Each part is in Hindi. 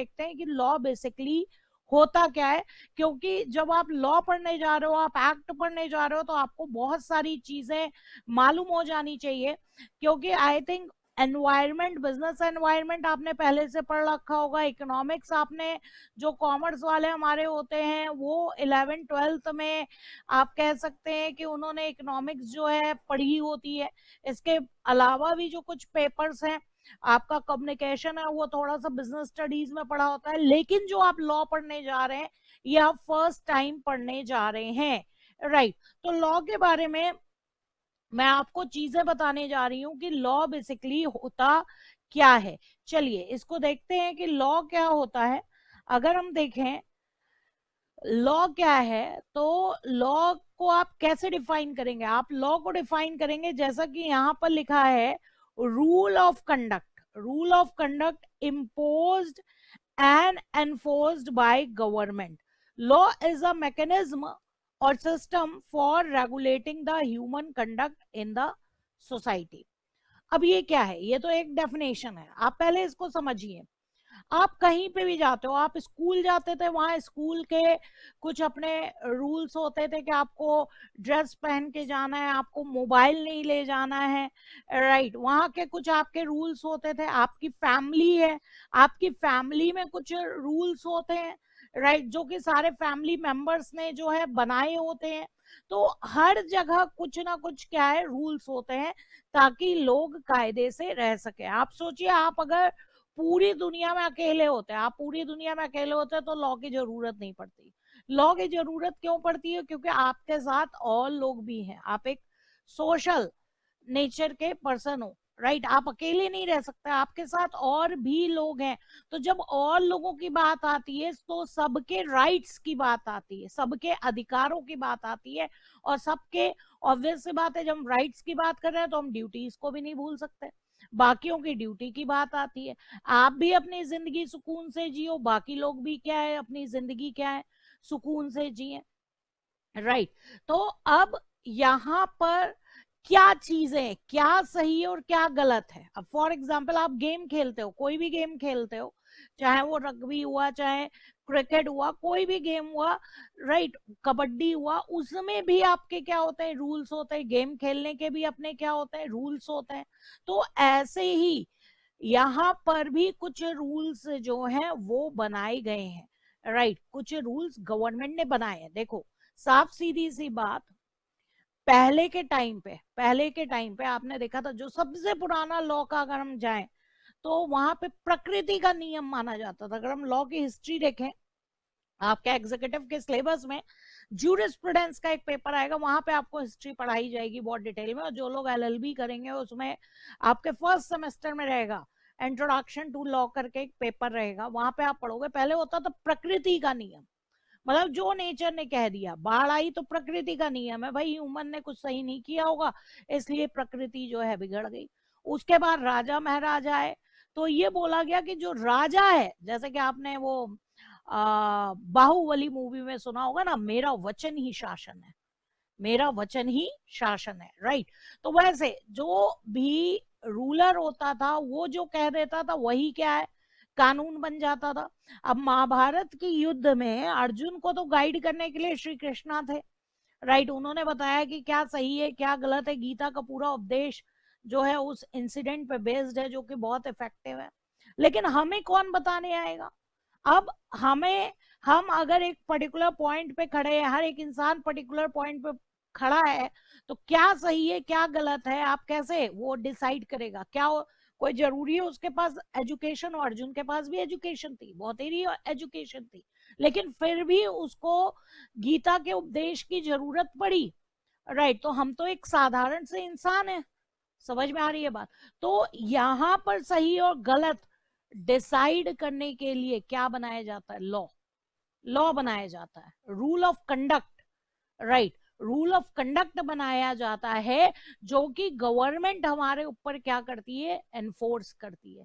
देखते हैं कि लॉ बेसिकली होता क्या है, क्योंकि जब आप लॉ पढ़ने जा रहे हो, आप एक्ट पढ़ने जा रहे हो, तो आपको बहुत सारी चीजें मालूम हो जानी चाहिए। क्योंकि I think environment, business environment आपने पहले से पढ़ रखा होगा। इकोनॉमिक्स आपने, जो कॉमर्स वाले हमारे होते हैं, वो 11th-12th में आप कह सकते हैं कि उन्होंने इकोनॉमिक्स जो है पढ़ी होती है। इसके अलावा भी जो कुछ पेपर्स हैं, आपका कम्युनिकेशन है, वो थोड़ा सा बिजनेस स्टडीज में पढ़ा होता है। लेकिन जो आप लॉ पढ़ने जा रहे हैं, ये आप फर्स्ट टाइम पढ़ने जा रहे हैं, राइट। तो लॉ के बारे में मैं आपको चीजें बताने जा रही हूँ कि लॉ बेसिकली होता क्या है। चलिए इसको देखते हैं कि लॉ क्या होता है। अगर हम देखें लॉ क्या है, तो लॉ को आप कैसे डिफाइन करेंगे? आप लॉ को डिफाइन करेंगे जैसा कि यहाँ पर लिखा है, rule of conduct. Rule of conduct imposed and enforced by government. Law is a mechanism or system for regulating the human conduct in the society. अब ये क्या है? ये तो एक डेफिनेशन है, आप पहले इसको समझिए। आप कहीं पे भी जाते हो, आप स्कूल जाते थे, वहां स्कूल के कुछ अपने रूल्स होते थे कि आपको ड्रेस पहन के जाना है, आपको मोबाइल नहीं ले जाना है, राइट। वहां के कुछ आपके रूल्स होते थे। आपकी फैमिली है, आपकी फैमिली में कुछ रूल्स होते हैं, राइट, जो कि सारे फैमिली मेंबर्स ने जो है बनाए होते हैं। तो हर जगह कुछ ना कुछ क्या है, रूल्स होते हैं, ताकि लोग कायदे से रह सके। आप सोचिए, आप अगर पूरी दुनिया में अकेले होते हैं, आप पूरी दुनिया में अकेले होते हैं, तो लॉ की जरूरत नहीं पड़ती। लॉ की जरूरत क्यों पड़ती है? क्योंकि आपके साथ और लोग भी हैं, आप एक सोशल नेचर के पर्सन हो, राइट। आप अकेले नहीं रह सकते, आपके साथ और भी लोग हैं। तो जब और लोगों की बात आती है, तो सबके राइट्स की बात आती है, सबके अधिकारों की बात आती है, और सबके, ऑब्वियस सी बात है, जब हम राइट्स की बात कर रहे हैं तो हम ड्यूटीज को भी नहीं भूल सकते, बाकियों की ड्यूटी की बात आती है। आप भी अपनी जिंदगी सुकून से जियो, बाकी लोग भी क्या है, अपनी जिंदगी क्या है, सुकून से जिए, राइट। तो अब यहाँ पर क्या चीजें, क्या सही है और क्या गलत है। अब फॉर एग्जाम्पल, आप गेम खेलते हो, कोई भी गेम खेलते हो, चाहे वो रग्बी हुआ, चाहे क्रिकेट हुआ, कोई भी गेम हुआ, राइट, कबड्डी हुआ, उसमें भी आपके क्या होते हैं, रूल्स होते हैं। गेम खेलने के भी अपने क्या होते हैं, रूल्स होते हैं। तो ऐसे ही यहाँ पर भी कुछ रूल्स जो हैं वो बनाए गए हैं, राइट। कुछ रूल्स गवर्नमेंट ने बनाए हैं। देखो, साफ सीधी सी बात, पहले के टाइम पे आपने देखा था, जो सबसे पुराना लॉ का अगर हम जाएं, तो वहां पे प्रकृति का नियम माना जाता था। अगर हम लॉ की हिस्ट्री देखें, आपके एग्जीक्यूटिव के सिलेबस में जूरिस्प्रूडेंस का एक पेपर आएगा, वहां पे आपको हिस्ट्री पढ़ाई जाएगी बहुत डिटेल में। और जो लोग एलएलबी करेंगे, उसमें आपके फर्स्ट सेमेस्टर में रहेगा, इंट्रोडक्शन टू लॉ करके एक पेपर रहेगा, वहां पे आप पढ़ोगे। पहले होता था प्रकृति का नियम, मतलब जो नेचर ने कह दिया, बाढ़ आई तो प्रकृति का नियम है भाई, ह्यूमन ने कुछ सही नहीं किया होगा, इसलिए प्रकृति जो है बिगड़ गई। उसके बाद राजा महाराजा आए, तो ये बोला गया कि जो राजा है, जैसे कि आपने वो बाहुबली मूवी में सुना होगा ना, मेरा वचन ही शासन है, मेरा वचन ही शासन है, राइट। तो वैसे जो भी रूलर होता था, वो जो कह देता था वही क्या है, कानून बन जाता था। अब महाभारत के युद्ध में अर्जुन को तो गाइड करने के लिए श्री कृष्णा थे, राइट। उन्होंने बताया कि क्या सही है, क्या गलत है। गीता का पूरा उपदेश जो है उस इंसिडेंट पे बेस्ड है, जो कि बहुत इफेक्टिव है। लेकिन हमें कौन बताने आएगा? अब हमें, हम अगर एक पर्टिकुलर पॉइंट पे खड़े हैं, हर एक इंसान पर्टिकुलर पॉइंट पे खड़ा है, तो क्या सही है क्या गलत है, आप कैसे वो डिसाइड करेगा? क्या कोई जरूरी है उसके पास एजुकेशन हो? अर्जुन के पास भी एजुकेशन थी, बहुत ही एजुकेशन थी, लेकिन फिर भी उसको गीता के उपदेश की जरूरत पड़ी, राइट। तो हम तो एक साधारण से इंसान है, समझ में आ रही है बात? तो यहाँ पर सही और गलत डिसाइड करने के लिए क्या बनाया जाता है? लॉ। लॉ बनाया जाता है, rule of conduct, right. Rule of conduct बनाया जाता है, जो कि गवर्नमेंट हमारे ऊपर क्या करती है, एनफोर्स करती है,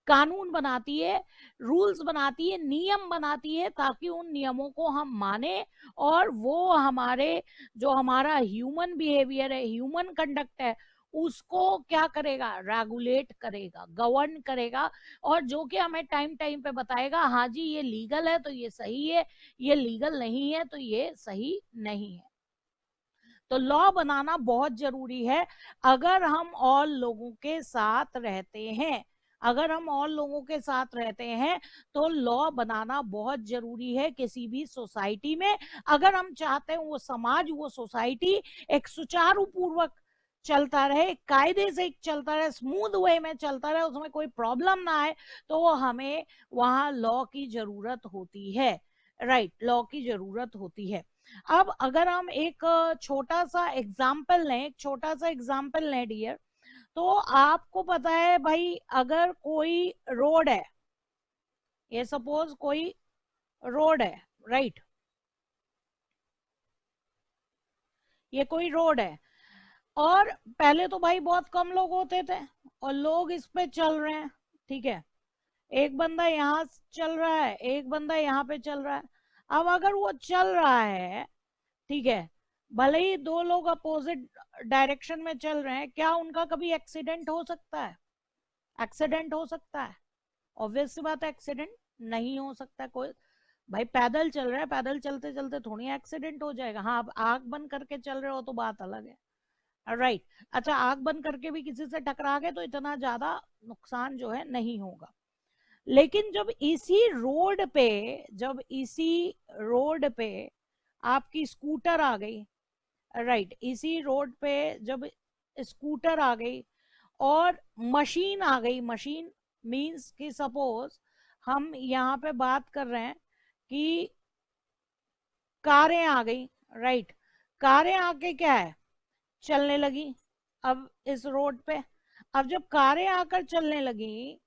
कानून बनाती है, रूल्स बनाती है, नियम बनाती है, ताकि उन नियमों को हम माने, और वो हमारे, जो हमारा ह्यूमन बिहेवियर है, ह्यूमन कंडक्ट है, उसको क्या करेगा, रेगुलेट करेगा, गवर्न करेगा, और जो कि हमें टाइम टाइम पे बताएगा हाँ जी ये लीगल है तो ये सही है, ये लीगल नहीं है तो ये सही नहीं है। तो लॉ बनाना बहुत जरूरी है अगर हम और लोगों के साथ रहते हैं। अगर हम और लोगों के साथ रहते हैं तो लॉ बनाना बहुत जरूरी है किसी भी सोसाइटी में, अगर हम चाहते हैं वो समाज, वो सोसाइटी एक सुचारू पूर्वक चलता रहे, कायदे से चलता रहे, स्मूथ वे में चलता रहे, उसमें कोई प्रॉब्लम ना आए, तो हमें वहां लॉ की जरूरत होती है। राइट, लॉ की जरूरत होती है। अब अगर हम एक छोटा सा एग्जाम्पल लें, एक छोटा सा एग्जाम्पल लें डियर, तो आपको पता है भाई, अगर कोई रोड है, ये सपोज कोई रोड है, राइट, ये कोई रोड है, और पहले तो भाई बहुत कम लोग होते थे और लोग इस पे चल रहे हैं, ठीक है, एक बंदा यहाँ चल रहा है, एक बंदा यहाँ पे चल रहा है। अब अगर वो चल रहा है, ठीक है, भले ही दो लोग अपोजिट डायरेक्शन में चल रहे हैं, क्या उनका कभी एक्सीडेंट हो सकता है? एक्सीडेंट हो सकता है? ऑब्वियस सी बात है, एक्सीडेंट नहीं हो सकता। कोई भाई पैदल चल रहा है, पैदल चलते चलते थोड़ी एक्सीडेंट हो जाएगा। हाँ, आप आग बंद करके चल रहे हो तो बात अलग है, राइट। अच्छा, आग बंद करके भी किसी से टकरा गए तो इतना ज्यादा नुकसान जो है नहीं होगा। लेकिन जब इसी रोड पे आपकी स्कूटर आ गई, राइट, इसी रोड पे जब स्कूटर आ गई और मशीन आ गई, मशीन मींस कि सपोज हम यहाँ पे बात कर रहे हैं कि कारें आ गई, राइट, कारें आके क्या है, चलने लगी अब इस रोड पे। अब जब कारें आकर चलने लगी,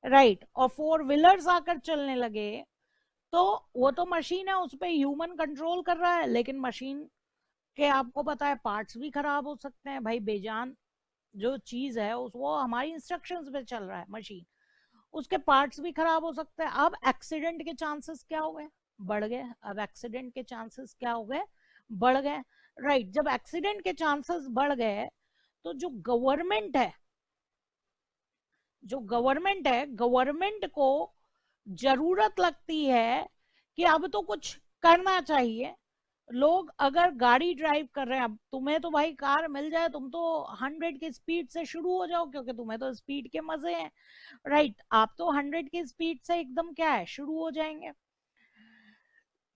राइट, और फोर व्हीलर्स आकर चलने लगे, तो वो तो मशीन है, उस पर ह्यूमन कंट्रोल कर रहा है, लेकिन मशीन के आपको पता है पार्ट्स भी खराब हो सकते हैं भाई, बेजान जो चीज है उस वो हमारी इंस्ट्रक्शंस पे चल रहा है मशीन, उसके पार्ट्स भी खराब हो सकते हैं। अब एक्सीडेंट के चांसेस क्या हो गए, बढ़ गए। अब एक्सीडेंट के चांसेस क्या हो गए, बढ़ गए, राइट। जब एक्सीडेंट के चांसेस बढ़ गए तो जो गवर्नमेंट है, गवर्नमेंट को जरूरत लगती है कि अब तो कुछ करना चाहिए। लोग अगर गाड़ी ड्राइव कर रहे हैं, अब तुम्हें तो भाई कार मिल जाए तुम तो 100 की स्पीड से शुरू हो जाओ, क्योंकि तुम्हें तो स्पीड के मजे हैं, राइट, आप तो 100 की स्पीड से एकदम क्या है शुरू हो जाएंगे।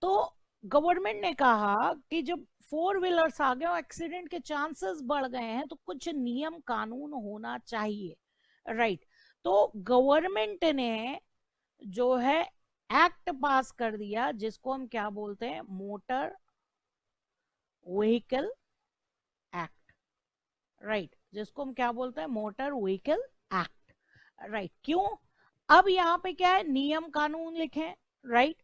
तो गवर्नमेंट ने कहा कि जब फोर व्हीलर्स आ गए और एक्सीडेंट के चांसेस बढ़ गए हैं तो कुछ नियम कानून होना चाहिए, राइट। तो गवर्नमेंट ने जो है एक्ट पास कर दिया जिसको हम क्या बोलते हैं, मोटर व्हीकल एक्ट, राइट, जिसको हम क्या बोलते हैं, मोटर व्हीकल एक्ट, राइट। क्यों? अब यहाँ पे क्या है, नियम कानून लिखे, राइट।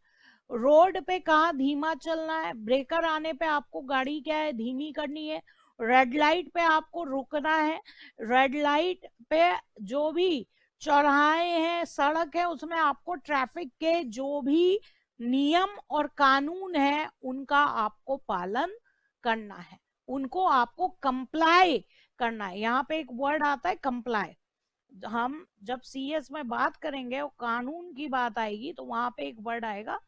रोड पे कहाँ धीमा चलना है, ब्रेकर आने पे आपको गाड़ी क्या है धीमी करनी है, रेड लाइट पे आपको रुकना है, रेड लाइट पे जो भी चौराहे हैं, सड़क है, उसमें आपको ट्रैफिक के जो भी नियम और कानून है उनका आपको पालन करना है, उनको आपको कंप्लाई करना है। यहाँ पे एक वर्ड आता है कंप्लाई, हम जब सीएस में बात करेंगे और कानून की बात आएगी तो वहां पे एक वर्ड आएगा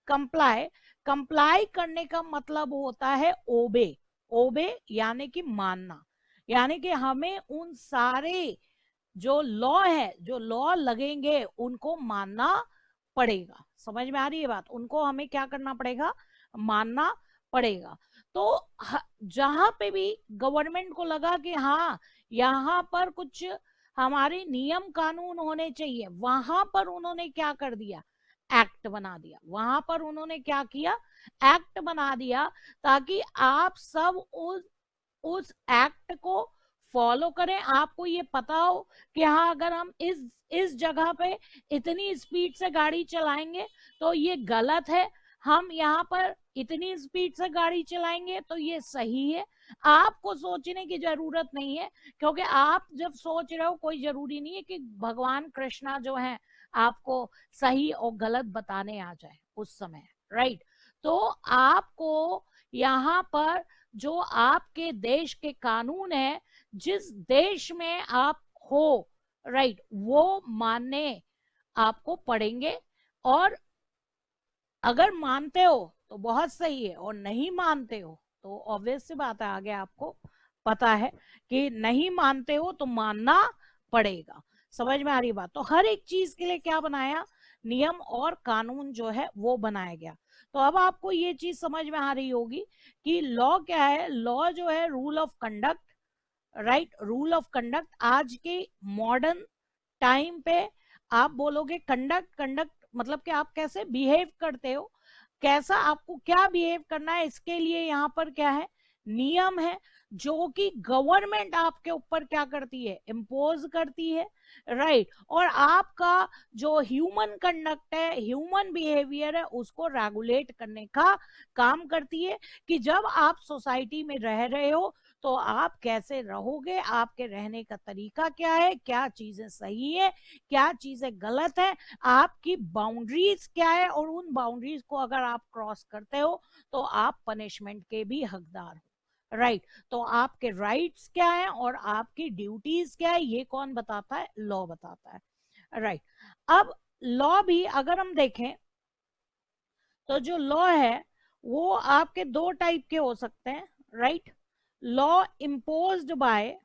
कंप्लाई। कंप्लाई करने का मतलब होता है ओबे, ओबे यानी कि मानना, यानी कि हमें उन सारे जो लॉ है, जो लॉ लगेंगे उनको मानना पड़ेगा। समझ में आ रही है बात? उनको हमें क्या करना पड़ेगा, मानना पड़ेगा। तो जहां पे भी गवर्नमेंट को लगा कि हाँ यहाँ पर कुछ हमारे नियम कानून होने चाहिए, वहां पर उन्होंने क्या कर दिया, एक्ट बना दिया। वहां पर उन्होंने क्या किया, एक्ट बना दिया, ताकि आप सब उस एक्ट को फॉलो करें। आपको ये पता हो कि हाँ अगर हम इस जगह पे इतनी स्पीड से गाड़ी चलाएंगे तो ये गलत है, हम यहाँ पर इतनी स्पीड से गाड़ी चलाएंगे तो ये सही है। आपको सोचने की जरूरत नहीं है, क्योंकि आप जब सोच रहे हो कोई जरूरी नहीं है कि भगवान कृष्णा जो है आपको सही और गलत बताने आ जाए उस समय, राइट। तो आपको यहाँ पर जो आपके देश के कानून है, जिस देश में आप हो, राइट, वो मानने आपको पड़ेंगे। और अगर मानते हो तो बहुत सही है, और नहीं मानते हो तो ऑब्वियस सी बात है, आगे आपको पता है कि नहीं मानते हो तो मानना पड़ेगा। समझ में आ रही बात? तो हर एक चीज के लिए क्या बनाया, नियम और कानून जो है वो बनाया गया। तो अब आपको ये चीज समझ में आ रही होगी कि लॉ क्या है। लॉ जो है rule of conduct, right, rule of conduct. आज के मॉडर्न टाइम पे आप बोलोगे कंडक्ट, कंडक्ट मतलब कि आप कैसे बिहेव करते हो, कैसा आपको क्या बिहेव करना है, इसके लिए यहाँ पर क्या है, नियम है, जो कि गवर्नमेंट आपके ऊपर क्या करती है, इम्पोज करती है, राइट। और आपका जो ह्यूमन कंडक्ट है, ह्यूमन बिहेवियर है, उसको रेगुलेट करने का काम करती है, कि जब आप सोसाइटी में रह रहे हो तो आप कैसे रहोगे, आपके रहने का तरीका क्या है, क्या चीजें सही है, क्या चीजें गलत है, आपकी बाउंड्रीज क्या है, और उन बाउंड्रीज को अगर आप क्रॉस करते हो तो आप पनिशमेंट के भी हकदार हो, राइट। तो आपके राइट्स क्या है और आपकी ड्यूटीज क्या है, ये कौन बताता है, लॉ बताता है, राइट। अब लॉ भी अगर हम देखें तो जो लॉ है वो आपके दो टाइप के हो सकते हैं, राइट। लॉ इम्पोज्ड बाय,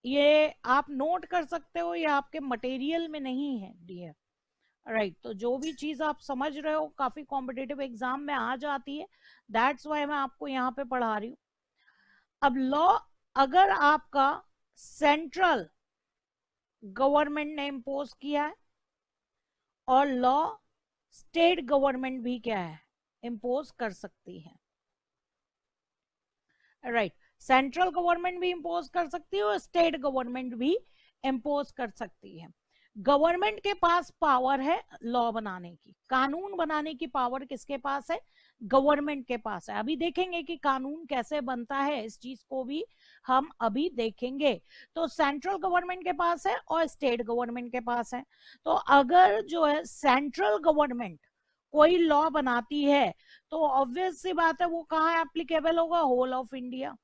ये आप नोट कर सकते हो, ये आपके मटेरियल में नहीं है डियर, राइट। तो जो भी चीज आप समझ रहे हो काफी कॉम्पिटेटिव एग्जाम में आ जाती है, दैट्स वाई मैं आपको यहाँ पे पढ़ा रही हूँ। अब लॉ अगर आपका सेंट्रल गवर्नमेंट ने इम्पोज किया है, और लॉ स्टेट गवर्नमेंट भी क्या है, इम्पोज कर सकती है, राइट। सेंट्रल गवर्नमेंट भी इम्पोज कर सकती है और स्टेट गवर्नमेंट भी इम्पोज कर सकती है। गवर्नमेंट के पास पावर है लॉ बनाने की, कानून बनाने की पावर किसके पास है, गवर्नमेंट के पास है। अभी देखेंगे कि कानून कैसे बनता है, इस चीज को भी हम अभी देखेंगे। तो सेंट्रल गवर्नमेंट के पास है और स्टेट गवर्नमेंट के पास है। तो अगर जो है सेंट्रल गवर्नमेंट कोई लॉ बनाती है तो ऑब्वियस सी बात है वो कहाँ एप्लीकेबल होगा, होल ऑफ इंडिया,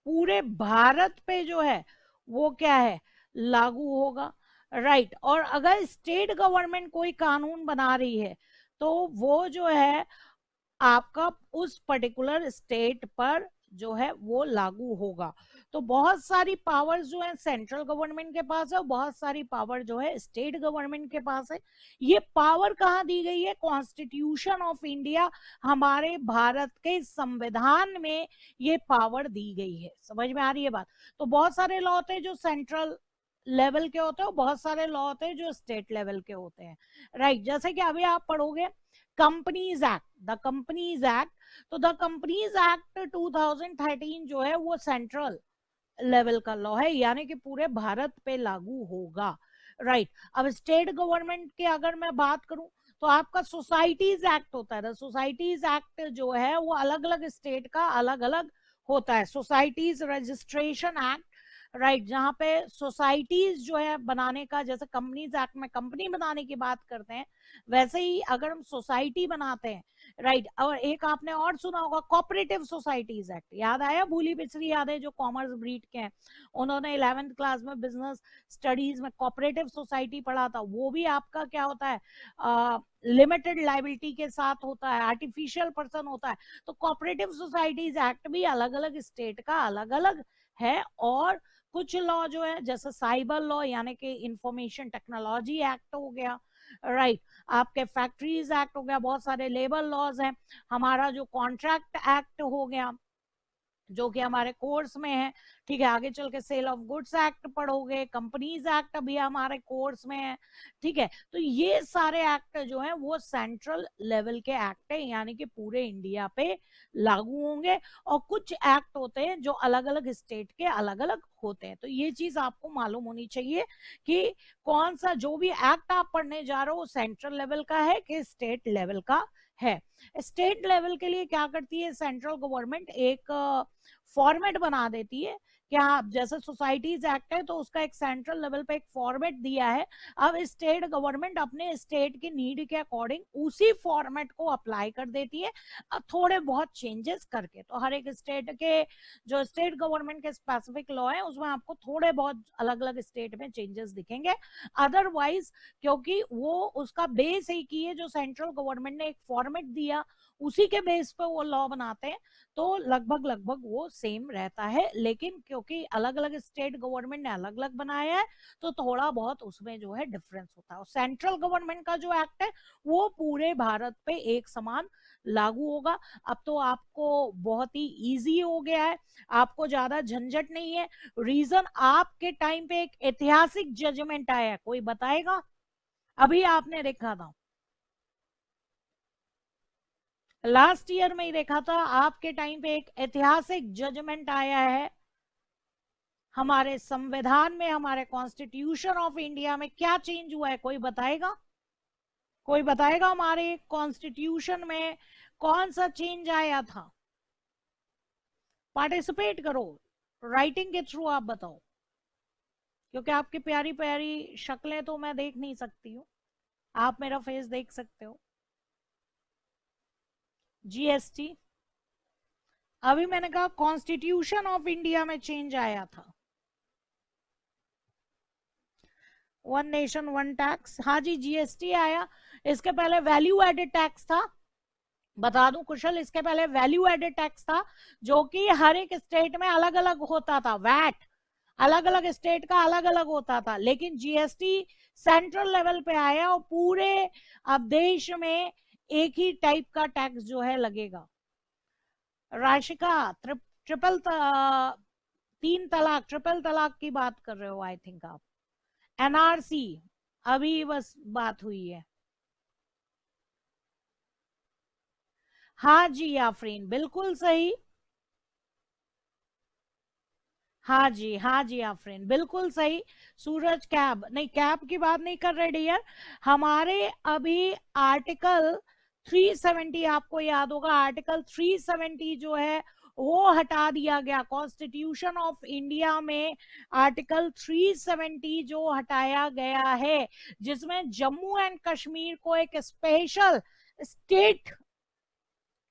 पूरे भारत पे जो है वो क्या है, लागू होगा, राइट। और अगर स्टेट गवर्नमेंट कोई कानून बना रही है तो वो जो है आपका उस पर्टिकुलर स्टेट पर जो है वो लागू होगा। तो बहुत सारी पावर्स जो है सेंट्रल गवर्नमेंट के पास है और बहुत सारी पावर जो है स्टेट गवर्नमेंट के पास है। ये पावर कहाँ दी गई है, कॉन्स्टिट्यूशन ऑफ इंडिया, हमारे भारत के संविधान में ये पावर दी गई है। समझ में आ रही है बात? तो बहुत सारे लॉ होते हैं जो सेंट्रल लेवल के होते हैं और बहुत सारे लॉ होते हैं जो स्टेट लेवल के होते हैं, राइट। जैसे कि अभी आप पढ़ोगे companies act, the companies act, तो द कंपनीज एक्ट 2013 जो है वो सेंट्रल लेवल का लॉ है, यानी कि पूरे भारत पे लागू होगा, राइट। अब स्टेट गवर्नमेंट की अगर मैं बात करूं तो आपका सोसाइटीज एक्ट होता है। सोसाइटीज एक्ट जो है वो अलग अलग स्टेट का अलग अलग होता है। सोसाइटीज रजिस्ट्रेशन एक्ट, राइट, जहाँ पे सोसाइटीज जो है बनाने का, जैसे कंपनीज एक्ट में कंपनी बनाने की बात करते हैं, वैसे ही अगर हम सोसाइटी बनाते हैं, राइट। और एक आपने और सुना होगा कोऑपरेटिव सोसाइटीज एक्ट, याद आया, भूली बिछड़ी याद है, जो कॉमर्स ब्रीड के हैं उन्होंने 11th क्लास में बिजनेस स्टडीज में कोऑपरेटिव सोसाइटी पढ़ा था। वो भी आपका क्या होता है, लिमिटेड लाइबिलिटी के साथ होता है, आर्टिफिशियल पर्सन होता है। तो कोऑपरेटिव सोसाइटीज एक्ट भी अलग अलग स्टेट का अलग अलग है। और कुछ लॉ जो है जैसे साइबर लॉ यानी कि इंफॉर्मेशन टेक्नोलॉजी एक्ट हो गया, राइट, आपके फैक्ट्रीज एक्ट हो गया, बहुत सारे लेबर लॉज हैं, हमारा जो कॉन्ट्रैक्ट एक्ट हो गया जो कि हमारे कोर्स में है, ठीक है। आगे चल के सेल ऑफ गुड्स एक्ट पढ़ोगे, कंपनीज एक्ट भी हमारे कोर्स में है, ठीक है। तो ये सारे एक्ट जो है वो सेंट्रल लेवल के एक्ट है, यानी कि पूरे इंडिया पे लागू होंगे। और कुछ एक्ट होते हैं जो अलग अलग स्टेट के अलग अलग होते हैं। तो ये चीज आपको मालूम होनी चाहिए कि कौन सा जो भी एक्ट आप पढ़ने जा रहे हो सेंट्रल लेवल का है कि स्टेट लेवल का है। स्टेट लेवल के लिए क्या करती है सेंट्रल गवर्नमेंट, एक फॉर्मेट बना देती है कि हाँ जैसे सोसाइटीज एक्ट है तो उसका एक सेंट्रल लेवल पे एक फॉर्मेट दिया है, अब स्टेट गवर्नमेंट अपने स्टेट की नीड के अकॉर्डिंग उसी फॉर्मेट को अप्लाई कर देती है, थोड़े बहुत चेंजेस करके। तो हर एक स्टेट के जो स्टेट गवर्नमेंट के स्पेसिफिक लॉ है उसमें आपको थोड़े बहुत अलग अलग स्टेट में चेंजेस दिखेंगे, अदरवाइज क्योंकि वो उसका बेस एक ही है, जो सेंट्रल गवर्नमेंट ने एक फॉर्मेट दिया उसी के बेस पे वो लॉ बनाते हैं, तो लगभग लगभग वो सेम रहता है। लेकिन क्योंकि अलग अलग स्टेट गवर्नमेंट ने अलग अलग बनाया है तो थोड़ा बहुत उसमें जो है डिफरेंस होता है। सेंट्रल गवर्नमेंट का जो एक्ट है वो पूरे भारत पे एक समान लागू होगा। अब तो आपको बहुत ही इजी हो गया है, आपको ज्यादा झंझट नहीं है। रीजन आपके टाइम पे एक ऐतिहासिक जजमेंट आया है, कोई बताएगा? अभी आपने देखा था, लास्ट ईयर में ही देखा था, आपके टाइम पे एक ऐतिहासिक जजमेंट आया है हमारे संविधान में, हमारे कॉन्स्टिट्यूशन ऑफ इंडिया में क्या चेंज हुआ है, कोई बताएगा? कोई बताएगा हमारे कॉन्स्टिट्यूशन में कौन सा चेंज आया था? पार्टिसिपेट करो, राइटिंग के थ्रू आप बताओ, क्योंकि आपकी प्यारी प्यारी शक्लें तो मैं देख नहीं सकती हूँ, आप मेरा फेस देख सकते हो। जीएसटी, अभी मैंने कहा कॉन्स्टिट्यूशन ऑफ इंडिया में चेंज आया था, वन नेशन वन टैक्स, हाँ जी जीएसटी आया। इसके पहले वैल्यू एडेड टैक्स था, बता दूं कुशल, इसके पहले वैल्यू एडेड टैक्स था जो कि हर एक स्टेट में अलग अलग होता था, वैट अलग अलग स्टेट का अलग अलग होता था, लेकिन जीएसटी सेंट्रल लेवल पे आया और पूरे अब देश में एक ही टाइप का टैक्स जो है लगेगा। राशिका, ट्रिपल तीन तलाक, ट्रिपल तलाक की बात कर रहे हो आई थिंक आप। एनआरसी अभी बस बात हुई है। हाँ जी आफरीन, बिल्कुल सही। हाँ जी, हाँ जी आफरीन, बिल्कुल सही। सूरज, कैब नहीं, कैब की बात नहीं कर रहे डियर, हमारे अभी आर्टिकल 370, आपको याद होगा आर्टिकल 370 जो है वो हटा दिया गया कॉन्स्टिट्यूशन ऑफ इंडिया में। आर्टिकल 370 जो हटाया गया है, जिसमें जम्मू एंड कश्मीर को एक स्पेशल स्टेट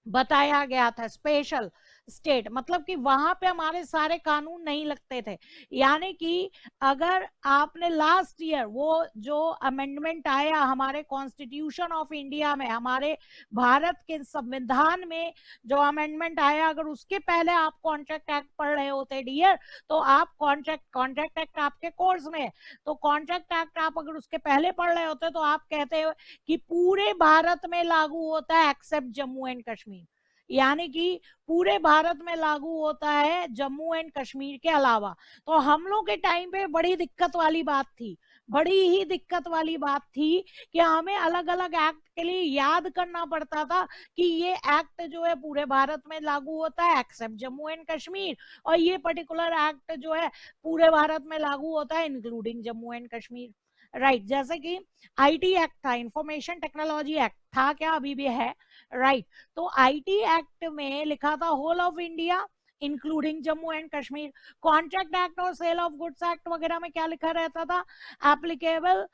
बताया गया था, स्पेशल स्टेट, मतलब कि वहां पे हमारे सारे कानून नहीं लगते थे। यानी कि अगर आपने लास्ट ईयर वो जो अमेंडमेंट आया हमारे कॉन्स्टिट्यूशन ऑफ इंडिया में, हमारे भारत के संविधान में जो अमेंडमेंट आया, अगर उसके पहले आप कॉन्ट्रैक्ट एक्ट पढ़ रहे होते डियर, तो आप कॉन्ट्रैक्ट एक्ट आपके कोर्स में है, तो कॉन्ट्रैक्ट एक्ट आप अगर उसके पहले पढ़ रहे होते तो आप कहते हो कि पूरे भारत में लागू होता है एक्सेप्ट जम्मू एंड कश्मीर, यानी कि पूरे भारत में लागू होता है जम्मू एंड कश्मीर के अलावा। तो हम लोग के टाइम पे बड़ी दिक्कत वाली बात थी, बड़ी ही दिक्कत वाली बात थी कि हमें अलग अलग एक्ट के लिए याद करना पड़ता था कि ये एक्ट जो है पूरे भारत में लागू होता है एक्सेप्ट जम्मू एंड कश्मीर, और ये पर्टिकुलर एक्ट जो है पूरे भारत में लागू होता है including Jammu and Kashmir. Right, जैसे कि आईटी एक्ट था, इंफॉर्मेशन टेक्नोलॉजी एक्ट था, क्या अभी भी है? राइट, तो आईटी एक्ट में लिखा था whole of India including Jammu and Kashmir. Contract act और सेल ऑफ गुड्स एक्ट वगैरह में क्या लिखा रहता था? एप्लीकेबल,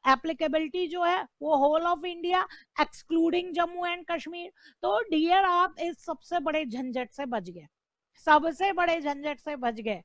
एप्लीकेबिलिटी जो है वो whole of India excluding Jammu and Kashmir. तो डियर आप इस सबसे बड़े झंझट से बच गए, सबसे बड़े झंझट से बच गए।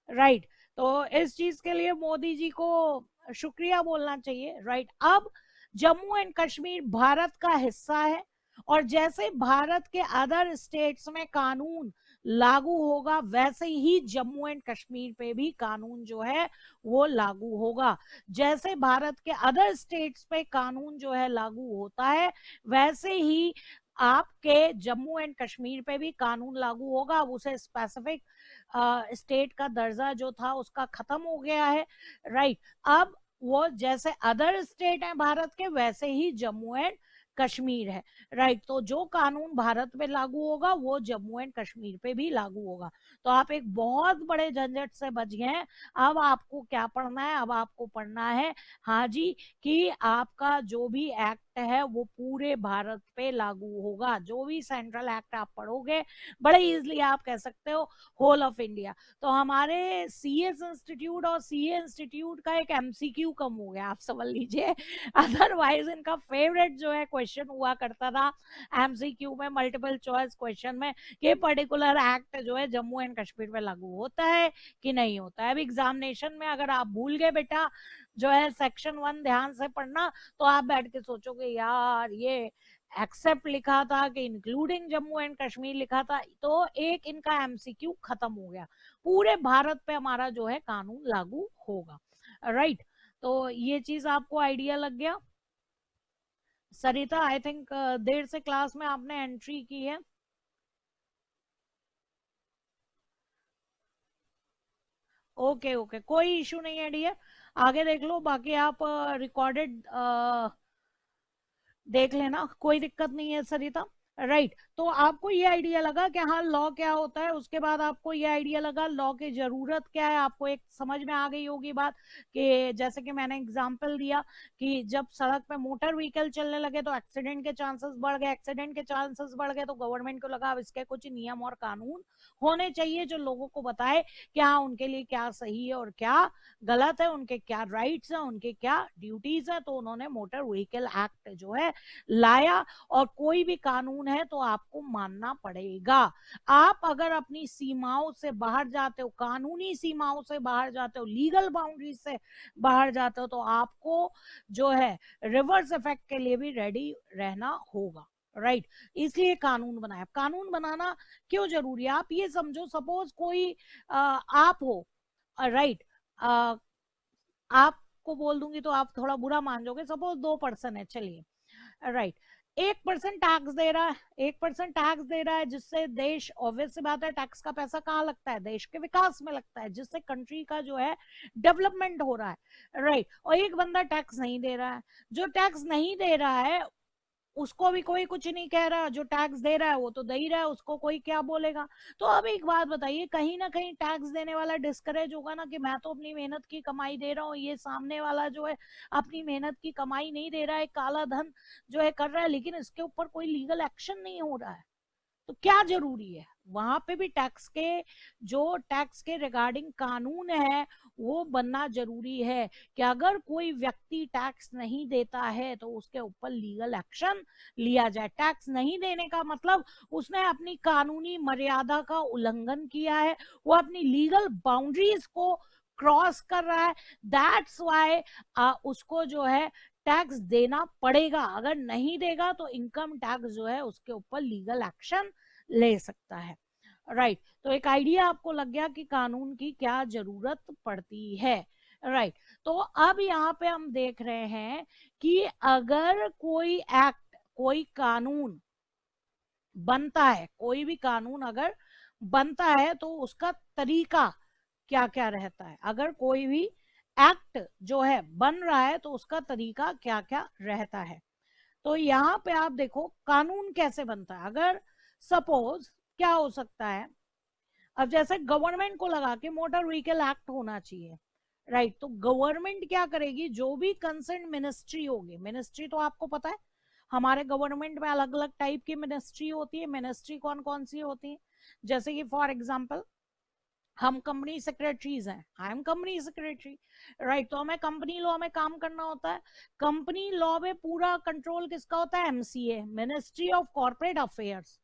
राइट, तो इस चीज के लिए मोदी जी को शुक्रिया बोलना चाहिए। राइट, अब जम्मू एंड कश्मीर भारत का हिस्सा है, और जैसे भारत के अदर स्टेट्स में कानून लागू होगा वैसे ही जम्मू एंड कश्मीर पे भी कानून जो है वो लागू होगा। जैसे भारत के अदर स्टेट्स पे कानून जो है लागू होता है, वैसे ही आपके जम्मू एंड कश्मीर पे भी कानून लागू होगा। अब उसे स्पेसिफिक स्टेट का दर्जा जो था उसका खत्म हो गया है। राइट, अब वो जैसे अदर स्टेट है भारत के वैसे ही जम्मू एंड कश्मीर है। राइट, तो जो कानून भारत में लागू होगा वो जम्मू एंड कश्मीर पे भी लागू होगा। तो आप एक बहुत बड़े झंझट से बच गए हैं। अब आपको क्या पढ़ना है? अब आपको पढ़ना है, हाँ जी, कि आपका जो भी एक्ट एक्ट है वो पूरे भारत पे लागू होगा। जो भी सेंट्रल एक्ट आप पढ़ोगे बड़े इजिली आप कह सकते हो होल ऑफ इंडिया। तो हमारे सीएस इंस्टीट्यूट और सीए इंस्टीट्यूट का एक एमसीक्यू कम हो गया, आप समझ लीजिए। अदरवाइज इनका फेवरेट जो है क्वेश्चन हुआ करता था एमसीक्यू में, मल्टीपल चॉइस क्वेश्चन में, कि पर्टिकुलर एक्ट जो है जम्मू एंड कश्मीर में लागू होता है कि नहीं होता है। अब एग्जामिनेशन में अगर आप भूल गए बेटा जो है सेक्शन 1 ध्यान से पढ़ना, तो आप बैठ के सोचोगे यार ये एक्सेप्ट लिखा था कि इंक्लूडिंग जम्मू एंड कश्मीर लिखा था। तो एक इनका एमसीक्यू खत्म हो गया, पूरे भारत पे हमारा जो है कानून लागू होगा। राइट, तो ये चीज आपको आइडिया लग गया। सरिता आई थिंक देर से क्लास में आपने एंट्री की है। ओके ओके, कोई इशू नहीं है डियर, आगे देख लो। बाकी आप रिकॉर्डेड देख लेना, कोई दिक्कत नहीं है सरिता। राइट, तो आपको ये आइडिया लगा कि हाँ लॉ क्या होता है, उसके बाद आपको ये आइडिया लगा लॉ की जरूरत क्या है, आपको एक समझ में आ गई होगी बात कि जैसे कि मैंने एग्जांपल दिया कि जब सड़क पे मोटर व्हीकल चलने लगे तो एक्सीडेंट के चांसेस बढ़ गए, एक्सीडेंट के चांसेस बढ़ गए तो गवर्नमेंट को लगा अब इसके कुछ नियम और कानून होने चाहिए जो लोगों को बताए कि हाँ उनके लिए क्या सही है और क्या गलत है, उनके क्या राइट्स है, उनके क्या ड्यूटीज है। तो उन्होंने मोटर व्हीकल एक्ट जो है लाया, और कोई भी कानून है तो आपको मानना पड़ेगा। आप अगर अपनी सीमाओं से बाहर जाते हो, कानूनी सीमाओं से बाहर जाते हो, लीगल बाउंड्री से बाहर जाते हो, तो आपको जो है रिवर्स इफेक्ट के लिए भी रेडी रहना होगा। राइट, इसलिए कानून बनाया। कानून बनाना क्यों जरूरी है, आप ये समझो सपोज कोई आप हो, राइट, आपको बोल दूंगी तो आप थोड़ा बुरा मान जाओगे, सपोज 2 पर्सन है, चलिए, राइट, 1% टैक्स दे रहा है, 1% टैक्स दे रहा है, जिससे देश, ऑब्वियस सी बात है टैक्स का पैसा कहाँ लगता है, देश के विकास में लगता है, जिससे कंट्री का जो है डेवलपमेंट हो रहा है। राइट, और एक बंदा टैक्स नहीं दे रहा है, जो टैक्स नहीं दे रहा है उसको भी कोई कुछ नहीं कह रहा, जो टैक्स दे रहा है वो तो दे ही रहा है, उसको कोई क्या बोलेगा। तो अब एक बात बताइए, कहीं ना कहीं टैक्स देने वाला डिस्करेज होगा ना, कि मैं तो अपनी मेहनत की कमाई दे रहा हूँ, ये सामने वाला जो है अपनी मेहनत की कमाई नहीं दे रहा है, काला धन जो है कर रहा है, लेकिन इसके ऊपर कोई लीगल एक्शन नहीं हो रहा है। तो क्या जरूरी है, वहां पे भी टैक्स के, जो टैक्स के रिगार्डिंग कानून है वो बनना जरूरी है कि अगर कोई व्यक्ति टैक्स नहीं देता है तो उसके ऊपर लीगल एक्शन लिया जाए। टैक्स नहीं देने का मतलब उसने अपनी कानूनी मर्यादा का उल्लंघन किया है, वो अपनी लीगल बाउंड्रीज को क्रॉस कर रहा है। दैट्स वाई उसको जो है टैक्स देना पड़ेगा, अगर नहीं देगा तो इनकम टैक्स जो है उसके ऊपर लीगल एक्शन ले सकता है। राइट, तो एक आइडिया आपको लग गया कि कानून की क्या जरूरत पड़ती है। राइट, तो अब यहाँ पे हम देख रहे हैं कि अगर कोई एक्ट, कोई कानून बनता है, कोई भी कानून अगर बनता है तो उसका तरीका क्या क्या रहता है, अगर कोई भी एक्ट जो है बन रहा है तो उसका तरीका क्या क्या रहता है। तो यहाँ पे आप देखो कानून कैसे बनता है। अगर सपोज क्या हो सकता है, अब जैसे गवर्नमेंट को लगा कि मोटर व्हीकल एक्ट होना चाहिए, राइट, तो गवर्नमेंट क्या करेगी, जो भी कंसर्न मिनिस्ट्री होगी, मिनिस्ट्री तो आपको पता है हमारे गवर्नमेंट में अलग अलग टाइप की मिनिस्ट्री होती है। मिनिस्ट्री कौन कौन सी होती है, जैसे कि फॉर एग्जाम्पल हम कंपनी सेक्रेटरीज हैं, I am company secretary, right, तो हमें कंपनी लॉ में काम करना होता है। कंपनी लॉ में पूरा कंट्रोल किसका होता है, MCA, ministry of corporate affairs,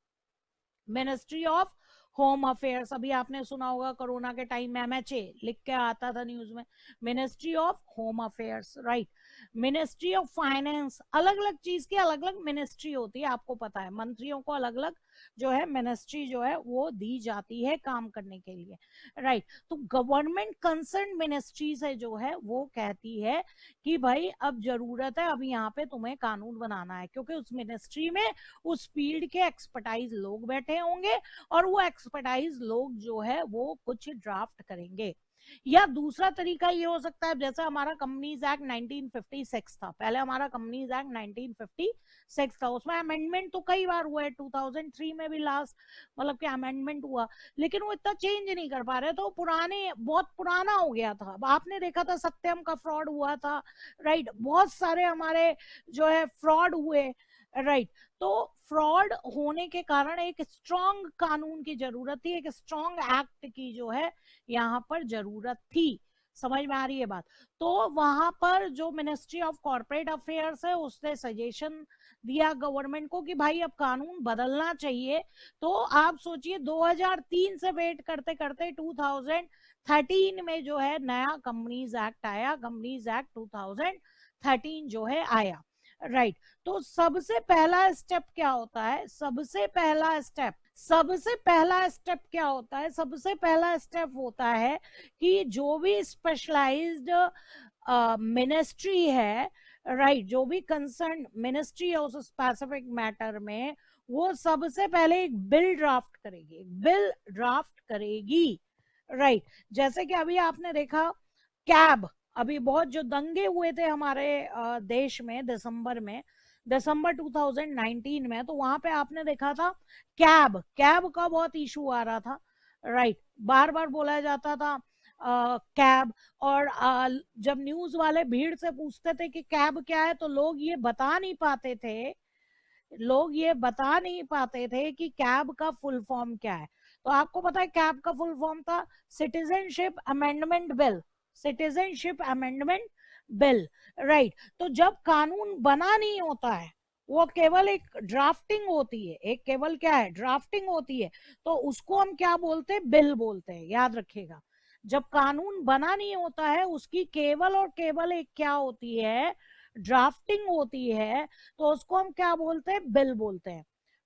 ministry of home affairs, अभी आपने सुना होगा कोरोना के टाइम में एमएचए लिख के आता था न्यूज में, ministry of home affairs, right, ministry of finance, अलग अलग चीज की अलग अलग मिनिस्ट्री होती है, आपको पता है मंत्रियों को अलग अलग जो है मिनिस्ट्री जो है वो दी जाती है काम करने के लिए। राइट, तो गवर्नमेंट कंसर्न मिनिस्ट्री से जो है वो कहती है कि भाई अब जरूरत है, अब यहाँ पे तुम्हें कानून बनाना है, क्योंकि उस मिनिस्ट्री में उस फील्ड के एक्सपर्टाइज लोग बैठे होंगे और वो एक्सपर्टाइज लोग जो है वो कुछ ड्राफ्ट करेंगे। या दूसरा तरीका ये हो सकता है, जैसे हमारा कंपनीज एक्ट 1956 था, पहले हमारा कंपनीज एक्ट 1956 था, उसमें अमेंडमेंट तो कई बार हुआ है, 2003 में भी लास्ट मतलब कि अमेंडमेंट हुआ, लेकिन वो इतना चेंज नहीं कर पा रहे, तो पुराने बहुत पुराना हो गया था। अब आपने देखा था सत्यम का फ्रॉड हुआ था, राइट, बहुत सारे हमारे जो है फ्रॉड हुए, राइट। तो फ्रॉड होने के कारण एक स्ट्रॉन्ग कानून की जरूरत थी, एक स्ट्रॉन्ग एक्ट की जो है यहाँ पर जरूरत थी। समझ में आ रही है बात? तो वहां पर जो मिनिस्ट्री ऑफ कॉर्पोरेट अफेयर्स है उसने सजेशन दिया गवर्नमेंट को कि भाई अब कानून बदलना चाहिए। तो आप सोचिए 2003 से वेट करते करते 2013 में जो है नया कंपनीज एक्ट आया, कंपनीज एक्ट 2013 जो है आया, राइट। तो सबसे पहला स्टेप क्या होता है? सबसे पहला स्टेप क्या होता है? सबसे पहला स्टेप होता है कि जो भी स्पेशलाइज्ड मिनिस्ट्री है, राइट, जो भी कंसर्न मिनिस्ट्री है उस स्पेसिफिक मैटर में, वो सबसे पहले एक बिल ड्राफ्ट करेगी, राइट। जैसे कि अभी आपने देखा कैब, अभी बहुत जो दंगे हुए थे हमारे देश में दिसंबर 2019 में, तो वहां पे आपने देखा था कैब का बहुत इशू आ रहा था, राइट। बार बार बोला जाता था कैब, और जब न्यूज वाले भीड़ से पूछते थे कि कैब क्या है, तो लोग ये बता नहीं पाते थे कि कैब का फुल फॉर्म क्या है। तो आपको पता है कैब का फुल फॉर्म था सिटीजनशिप अमेंडमेंट बिल, राइट। तो जब कानून बना नहीं होता है, वो केवल एक ड्राफ्टिंग होती है, एक केवल क्या है, ड्राफ्टिंग होती है, तो उसको हम क्या बोलते हैं? बिल बोलते हैं, याद रखिएगा। जब कानून बना नहीं होता है उसकी केवल और केवल एक क्या होती है? ड्राफ्टिंग होती है, तो उसको हम क्या बोलते हैं? बिल बोलते हैं।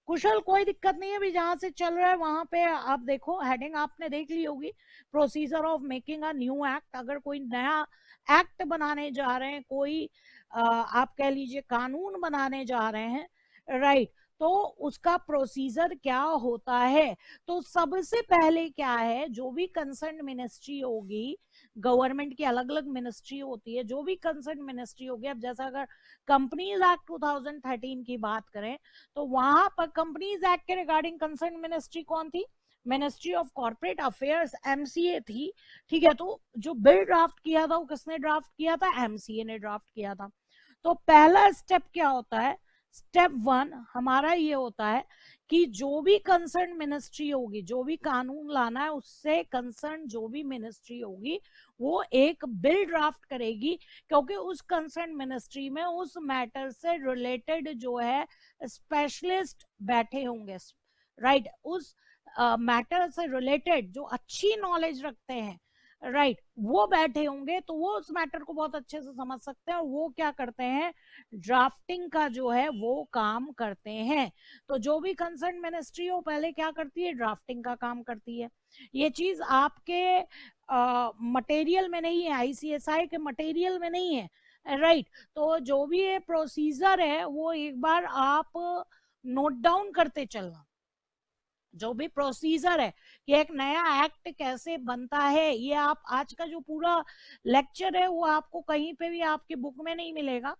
कुशल, कोई दिक्कत नहीं है अभी जहां से चल रहा है वहां पे आप देखो, हेडिंग आपने देख ली होगी, procedure of making a new act. अगर कोई नया एक्ट बनाने जा रहे हैं, कोई आप कह लीजिए कानून बनाने जा रहे हैं, राइट, तो उसका प्रोसीजर क्या होता है? तो सबसे पहले क्या है, जो भी कंसर्न मिनिस्ट्री होगी, गवर्नमेंट की अलग अलग मिनिस्ट्री होती है, जो भी कंसर्न मिनिस्ट्री होगी, अब जैसा अगर कंपनीज एक्ट 2013 की बात करें, तो वहां पर कंपनीज एक्ट के रिगार्डिंग कंसर्न मिनिस्ट्री कौन थी? Ministry of corporate affairs, MCA थी, ठीक है। तो जो बिल ड्राफ्ट किया था वो किसने ड्राफ्ट किया था? एमसीए ने ड्राफ्ट किया था। तो पहला स्टेप क्या होता है? स्टेप 1 हमारा ये होता है कि जो भी कंसर्न मिनिस्ट्री होगी, जो भी कानून लाना है उससे कंसर्न जो भी मिनिस्ट्री होगी, वो एक बिल ड्राफ्ट करेगी, क्योंकि उस कंसर्न मिनिस्ट्री में उस मैटर से रिलेटेड जो है स्पेशलिस्ट बैठे होंगे, राइट। उस मैटर से रिलेटेड जो अच्छी नॉलेज रखते हैं, राइट, वो बैठे होंगे, तो वो उस मैटर को बहुत अच्छे से समझ सकते हैं, और वो क्या करते हैं? ड्राफ्टिंग का जो है वो काम करते हैं। तो जो भी कंसर्न मिनिस्ट्री हो पहले क्या करती है? ड्राफ्टिंग का काम करती है। ये चीज आपके मटेरियल में नहीं है, आईसीएसआई के मटेरियल में नहीं है, राइट। तो जो भी ये प्रोसीजर है वो एक बार आप नोट डाउन करते चलना, जो भी प्रोसीजर है कि एक नया एक्ट कैसे बनता है, ये आप आज का जो पूरा लेक्चर है वो आपको कहीं पे भी आपकी बुक में नहीं मिलेगा,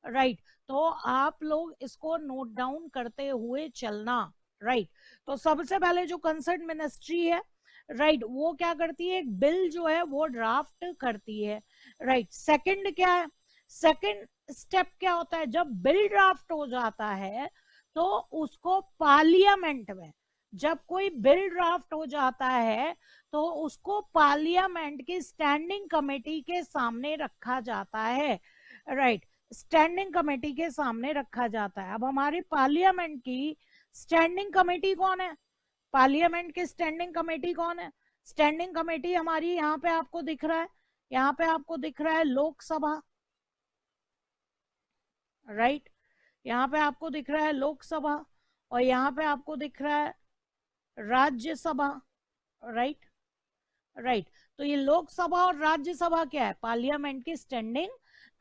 राइट। तो आप लोग इसको नोट डाउन करते हुए चलना, राइट। तो सबसे पहले जो कंसर्न मिनिस्ट्री है, राइट, वो क्या करती है? एक बिल जो है वो ड्राफ्ट करती है, राइट। सेकंड क्या है? सेकंड स्टेप क्या होता है? जब बिल ड्राफ्ट हो जाता है तो उसको पार्लियामेंट में, जब कोई बिल ड्राफ्ट हो जाता है तो उसको पार्लियामेंट की स्टैंडिंग कमेटी के सामने रखा जाता है, राइट। स्टैंडिंग कमेटी के सामने रखा जाता है। अब हमारी पार्लियामेंट की स्टैंडिंग कमेटी कौन है? पार्लियामेंट की स्टैंडिंग कमेटी कौन है? स्टैंडिंग कमेटी हमारी यहाँ पे आपको दिख रहा है, यहाँ पे आपको दिख रहा है लोकसभा, राइट। यहाँ पे आपको दिख रहा है लोकसभा, और यहाँ पे आपको दिख रहा है राज्यसभा, राइट, राइट। तो ये लोकसभा और राज्यसभा क्या है? पार्लियामेंट की स्टैंडिंग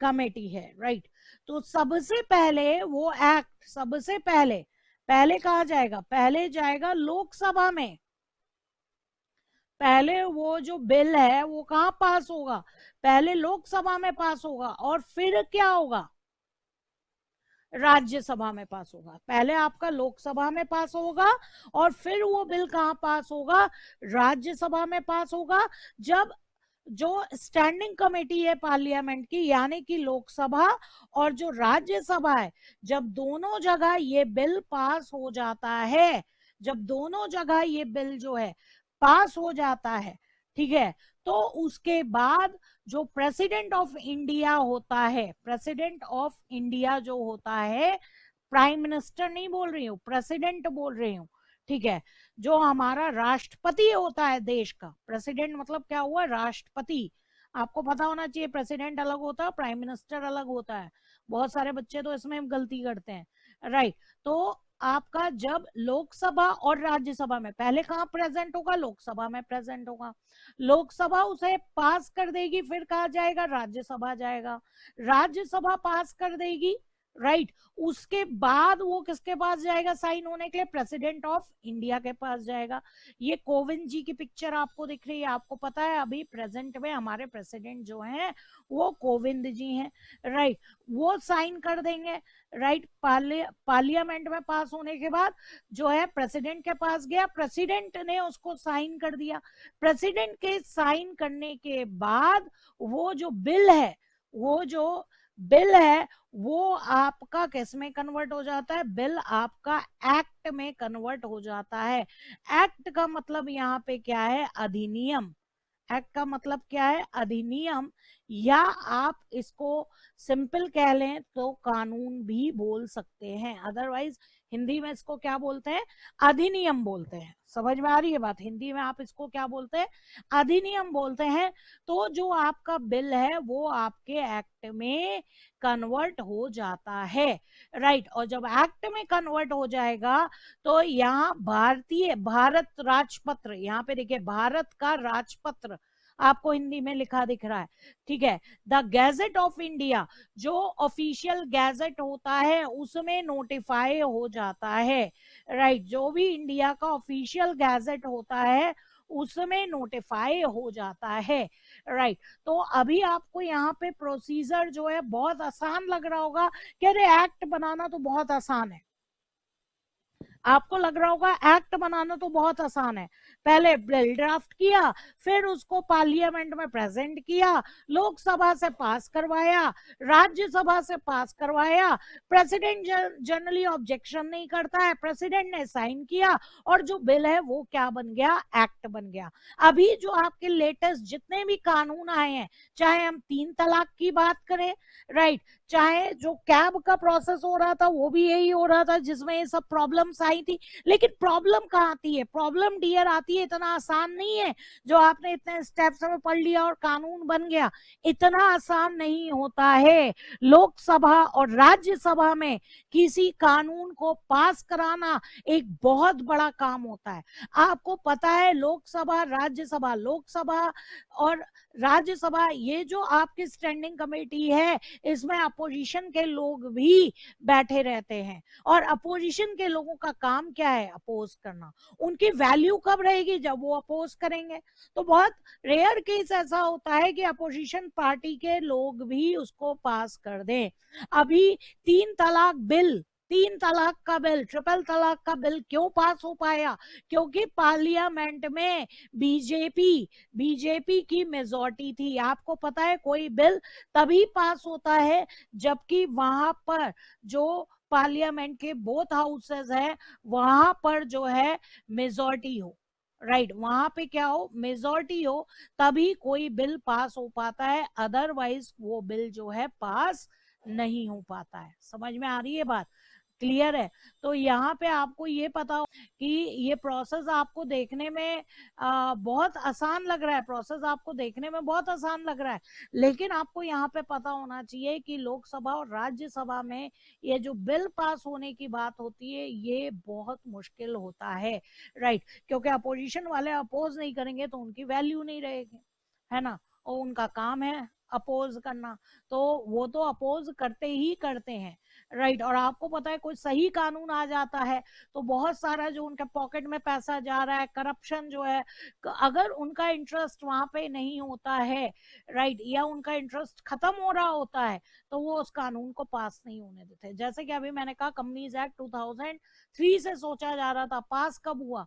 कमेटी है, राइट। तो सबसे पहले वो एक्ट, सबसे पहले कहा जाएगा? पहले जाएगा लोकसभा में, पहले वो जो बिल है वो कहाँ पास होगा, पहले लोकसभा में पास होगा और फिर क्या होगा, राज्यसभा में पास होगा। पहले आपका लोकसभा में पास होगा और फिर वो बिल कहाँ पास होगा, राज्यसभा में पास होगा। जब जो स्टैंडिंग कमेटी है पार्लियामेंट की, यानी कि लोकसभा और जो राज्यसभा है, जब दोनों जगह ये बिल पास हो जाता है, जब दोनों जगह ये बिल जो है पास हो जाता है, ठीक है, तो उसके बाद जो प्रेसिडेंट ऑफ इंडिया होता है, प्रेसिडेंट ऑफ इंडिया जो होता है, प्राइम मिनिस्टर नहीं बोल रही हूँ, प्रेसिडेंट बोल रही हूँ, ठीक है, जो हमारा राष्ट्रपति होता है देश का, प्रेसिडेंट मतलब क्या हुआ, राष्ट्रपति। आपको पता होना चाहिए प्रेसिडेंट अलग होता है, प्राइम मिनिस्टर अलग होता है। बहुत सारे बच्चे तो इसमें गलती करते हैं, राइट। तो आपका जब लोकसभा और राज्यसभा में, पहले कहाँ प्रेजेंट होगा, लोकसभा में प्रेजेंट होगा, लोकसभा उसे पास कर देगी, फिर कहा जाएगा, राज्यसभा जाएगा, राज्यसभा पास कर देगी, राइट। उसके बाद वो किसके पास जाएगा साइन होने के लिए, प्रेसिडेंट ऑफ इंडिया के पास जाएगा। ये कोविंद जी की पिक्चर आपको दिख रही है, आपको पता है अभी प्रेजेंट में हमारे प्रेसिडेंट जो हैं वो कोविंद जी हैं, राइट। वो साइन कर देंगे, राइट। पार्लियामेंट में पास होने के बाद जो है प्रेसिडेंट के पास गया, प्रेसिडेंट ने उसको साइन कर दिया, प्रेसिडेंट के साइन करने के बाद वो जो बिल है, वो जो बिल है वो आपका किस में कन्वर्ट हो जाता है, बिल आपका एक्ट में कन्वर्ट हो जाता है। एक्ट का मतलब यहाँ पे क्या है, अधिनियम। एक्ट का मतलब क्या है, अधिनियम, या आप इसको सिंपल कह लें तो कानून भी बोल सकते हैं, अदरवाइज हिंदी में इसको क्या बोलते हैं, अधिनियम बोलते हैं। समझ में आ रही है बात, हिंदी में आप इसको क्या बोलते हैं, अधिनियम बोलते हैं। तो जो आपका बिल है वो आपके एक्ट में कन्वर्ट हो जाता है, राइट। और जब एक्ट में कन्वर्ट हो जाएगा तो यहाँ भारत राजपत्र, यहाँ पे देखिए भारत का राजपत्र आपको हिंदी में लिखा दिख रहा है, ठीक है। द गैजेट ऑफ इंडिया, जो ऑफिशियल गैजेट होता है उसमें नोटिफाई हो जाता है, राइट। जो भी इंडिया का ऑफिशियल गैजेट होता है उसमें नोटिफाई हो जाता है, राइट। तो अभी आपको यहाँ पे प्रोसीजर जो है बहुत आसान लग रहा होगा कि अरे एक्ट बनाना तो बहुत आसान है, आपको लग रहा होगा एक्ट बनाना तो बहुत आसान है। पहले बिल ड्राफ्ट किया, फिर उसको पार्लियामेंट में प्रेजेंट किया, लोकसभा से पास करवाया, राज्यसभा से पास करवाया, प्रेसिडेंट जनरली ऑब्जेक्शन नहीं करता है, प्रेसिडेंट ने साइन किया और जो बिल है वो क्या बन गया, एक्ट बन गया। अभी जो आपके लेटेस्ट जितने भी कानून आए हैं, चाहे हम 3 तलाक की बात करें, राइट, चाहे जो कैब का प्रोसेस हो रहा था वो भी यही हो रहा था जिसमें ये सब प्रॉब्लम्स आई थी। लेकिन प्रॉब्लम कहाँ आती है, प्रॉब्लम डियर आती है, इतना आसान नहीं है जो आपने इतने स्टेप्स में पढ़ लिया और कानून बन गया, इतना आसान नहीं होता है। लोकसभा और राज्यसभा में किसी कानून को पास कराना एक बहुत बड़ा काम होता है। आपको पता है लोकसभा राज्यसभा, लोकसभा और राज्यसभा, ये जो आपकी स्टैंडिंग कमेटी है इसमें अपोजिशन के लोग भी बैठे रहते हैं, और अपोजिशन के लोगों का काम क्या है, अपोज करना। उनकी वैल्यू कब रहेगी, जब वो अपोज करेंगे। तो बहुत रेयर केस ऐसा होता है कि अपोजिशन पार्टी के लोग भी उसको पास कर दें। अभी 3 तलाक बिल, 3 तलाक का बिल, ट्रिपल तलाक का बिल क्यों पास हो पाया, क्योंकि पार्लियामेंट में बीजेपी बीजेपी की मेजोरिटी थी। आपको पता है कोई बिल तभी पास होता है जबकि वहां पर जो पार्लियामेंट के बोथ हाउसेस है वहां पर जो है मेजोरिटी हो, राइट, वहां पे क्या हो, मेजोरिटी हो, तभी कोई बिल पास हो पाता है, अदरवाइज वो बिल जो है पास नहीं हो पाता है। समझ में आ रही है बात, क्लियर है। तो यहाँ पे आपको ये पता हो कि ये प्रोसेस आपको देखने में बहुत आसान लग रहा है, प्रोसेस आपको देखने में बहुत आसान लग रहा है, लेकिन आपको यहाँ पे पता होना चाहिए कि लोकसभा और राज्यसभा में ये जो बिल पास होने की बात होती है ये बहुत मुश्किल होता है, राइट। क्योंकि अपोजिशन वाले अपोज नहीं करेंगे तो उनकी वैल्यू नहीं रहेगी, है ना, और उनका काम है अपोज करना, तो वो तो अपोज करते ही करते हैं, राइट। और आपको पता है कोई सही कानून आ जाता है तो बहुत सारा जो उनके पॉकेट में पैसा जा रहा है, करप्शन जो है, अगर उनका इंटरेस्ट वहां पे नहीं होता है, राइट, या उनका इंटरेस्ट खत्म हो रहा होता है, तो वो उस कानून को पास नहीं होने देते। जैसे कि अभी मैंने कहा कंपनीज एक्ट 2003 से सोचा जा रहा था, पास कब हुआ?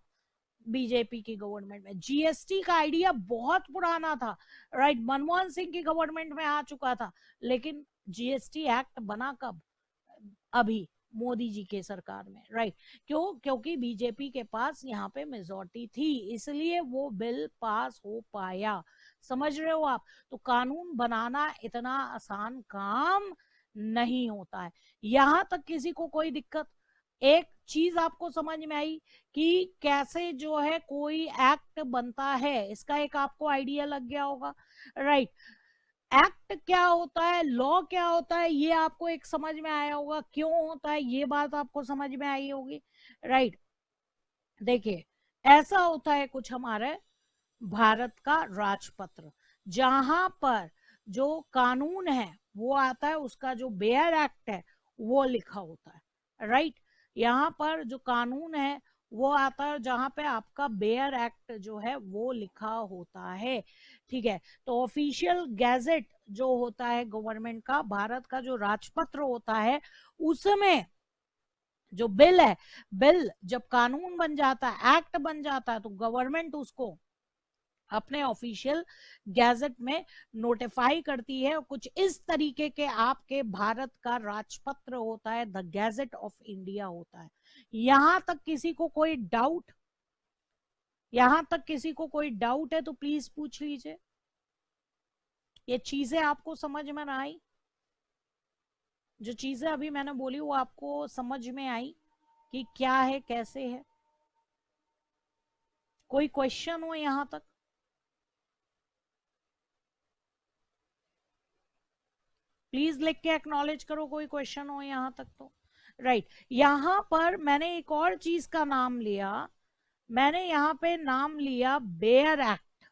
बीजेपी की गवर्नमेंट में। जीएसटी का आइडिया बहुत पुराना था, राइट, मनमोहन सिंह की गवर्नमेंट में आ चुका था, लेकिन जीएसटी एक्ट बना कब? अभी मोदी जी के सरकार में, राइट। क्यों? क्योंकि बीजेपी के पास यहाँ पे मेजोरिटी थी, इसलिए वो बिल पास हो पाया। समझ रहे हो आप? तो कानून बनाना इतना आसान काम नहीं होता है। यहां तक किसी को कोई दिक्कत? एक चीज आपको समझ में आई कि कैसे जो है कोई एक्ट बनता है, इसका एक आपको आइडिया लग गया होगा, राइट। एक्ट क्या होता है, लॉ क्या होता है, ये आपको एक समझ में आया होगा, क्यों होता है ये बात आपको समझ में आई होगी, राइट। देखिए, ऐसा होता है कुछ हमारे भारत का राजपत्र, जहां पर जो कानून है वो आता है, उसका जो बेयर एक्ट है वो लिखा होता है, राइट। यहाँ पर जो कानून है वो आता है जहां पे आपका बेयर एक्ट जो है वो लिखा होता है, ठीक है। तो ऑफिशियल गैजेट जो होता है गवर्नमेंट का, भारत का जो राजपत्र होता है, उसमें जो बिल है, बिल जब कानून बन जाता है, एक्ट बन जाता है, तो गवर्नमेंट उसको अपने ऑफिशियल गैजेट में नोटिफाई करती है। कुछ इस तरीके के आपके भारत का राजपत्र होता है, द गैजेट ऑफ इंडिया होता है। यहां तक किसी को कोई डाउट? यहां तक किसी को कोई डाउट है तो प्लीज पूछ लीजिए। ये चीजें आपको समझ में ना आई? जो चीजें अभी मैंने बोली वो आपको समझ में आई कि क्या है, कैसे है? कोई क्वेश्चन हो यहां तक? प्लीज लिख के एक्नॉलेज करो कोई क्वेश्चन हो यहां तक तो, राइट। यहां पर मैंने एक और चीज का नाम लिया, मैंने यहां पे नाम लिया बेयर एक्ट।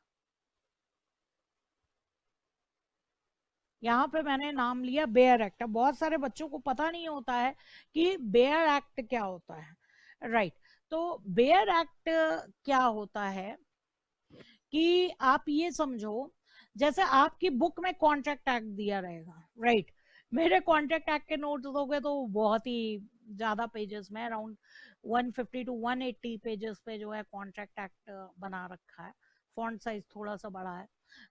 यहां पे मैंने नाम लिया बेयर एक्ट। अब बहुत सारे बच्चों को पता नहीं होता है कि बेयर एक्ट क्या होता है, राइट। तो बेयर एक्ट क्या होता है कि आप ये समझो, जैसे आपकी बुक में कॉन्ट्रैक्ट एक्ट दिया रहेगा, राइट। मेरे कॉन्ट्रैक्ट एक्ट के नोट्स दोगे तो बहुत ही ज्यादा पेजेस में, अराउंड 150 टू 180 पेजेस पे जो है कॉन्ट्रैक्ट एक्ट बना रखा है। फॉन्ट साइज थोड़ा सा बड़ा है,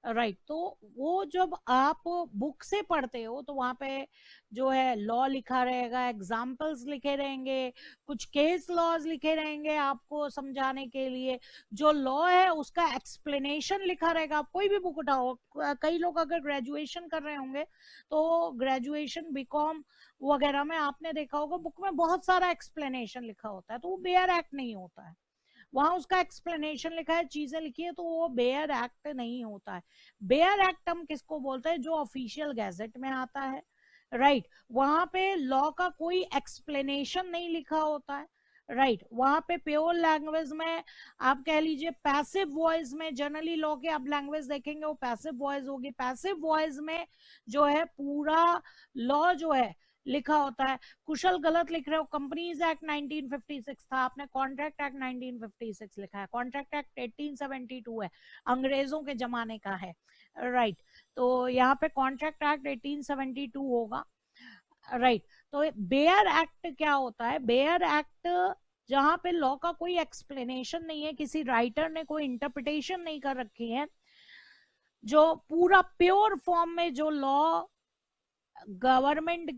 राइट। तो वो जब आप बुक से पढ़ते हो तो वहां पे जो है लॉ लिखा रहेगा, एग्जाम्पल्स लिखे रहेंगे, कुछ केस लॉज लिखे रहेंगे आपको समझाने के लिए। जो लॉ है उसका एक्सप्लेनेशन लिखा रहेगा। आप कोई भी बुक उठाओ, कई लोग अगर ग्रेजुएशन कर रहे होंगे तो ग्रेजुएशन बीकॉम वगैरह में आपने देखा होगा बुक में बहुत सारा एक्सप्लेनेशन लिखा होता है, तो वो बेयर एक्ट नहीं होता है। वहां उसका एक्सप्लेनेशन लिखा है, चीजें लिखी है, तो वो बेयर एक्ट नहीं होता है। बेयर एक्ट हम किसको बोलते हैं? जो ऑफिशियल गैजेट में आता है, राइट। वहां पे लॉ का कोई एक्सप्लेनेशन नहीं लिखा होता है, राइट। वहां पे प्योर लैंग्वेज में आप कह लीजिए, पैसिव वॉइस में, जनरली लॉ के आप लैंग्वेज देखेंगे वो पैसिव वॉइस होगी। पैसिव वॉइस में जो है पूरा लॉ जो है लिखा होता है। कुशल गलत लिख रहे हो, कंपनीज एक्ट 1956 था, आपने कॉन्ट्रैक्ट एक्ट 1956 लिखा है। कॉन्ट्रैक्ट एक्ट 1872 है, अंग्रेजों के जमाने का है, राइट। तो यहाँ पे कॉन्ट्रैक्ट एक्ट 1872 होगा, राइट। तो बेयर एक्ट क्या होता है? बेयर एक्ट जहां पे लॉ का कोई एक्सप्लेनेशन नहीं है, किसी राइटर ने कोई इंटरप्रिटेशन नहीं कर रखी है, जो पूरा प्योर फॉर्म में जो लॉ गवर्नमेंट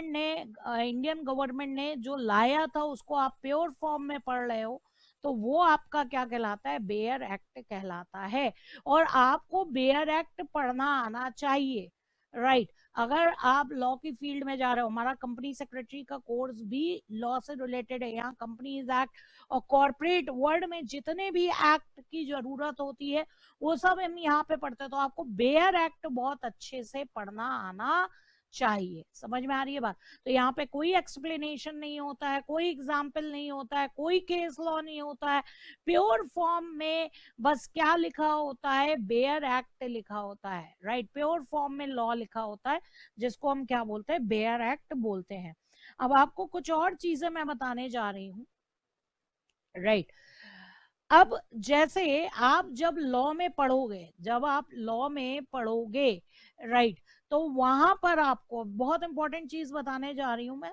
ने, इंडियन गवर्नमेंट ने जो लाया था उसको आप प्योर फॉर्म में पढ़ रहे हो, तो वो आपका क्या कहलाता है? बेयर एक्ट कहलाता है। और आपको बेयर एक्ट पढ़ना आना चाहिए, राइट। अगर आप लॉ की फील्ड में जा रहे हो, हमारा कंपनी सेक्रेटरी का कोर्स भी लॉ से रिलेटेड है। यहाँ कंपनीज एक्ट और कॉर्पोरेट वर्ल्ड में जितने भी एक्ट की जरूरत होती है वो सब हम यहाँ पे पढ़ते हैं। तो आपको बेयर एक्ट बहुत अच्छे से पढ़ना आना चाहिए। समझ में आ रही है बात? तो यहाँ पे कोई एक्सप्लेनेशन नहीं होता है, कोई एग्जाम्पल नहीं होता है, कोई केस लॉ नहीं होता है। प्योर फॉर्म में बस क्या लिखा होता है, बेयर एक्ट लिखा होता है, राइट। प्योर फॉर्म में लॉ लिखा होता है, जिसको हम क्या बोलते हैं, बेयर एक्ट बोलते हैं। अब आपको कुछ और चीजें मैं बताने जा रही हूँ, राइट। अब जैसे आप जब लॉ में पढ़ोगे, जब आप लॉ में पढ़ोगे, राइट, तो वहां पर आपको बहुत इंपॉर्टेंट चीज बताने जा रही हूं मैं।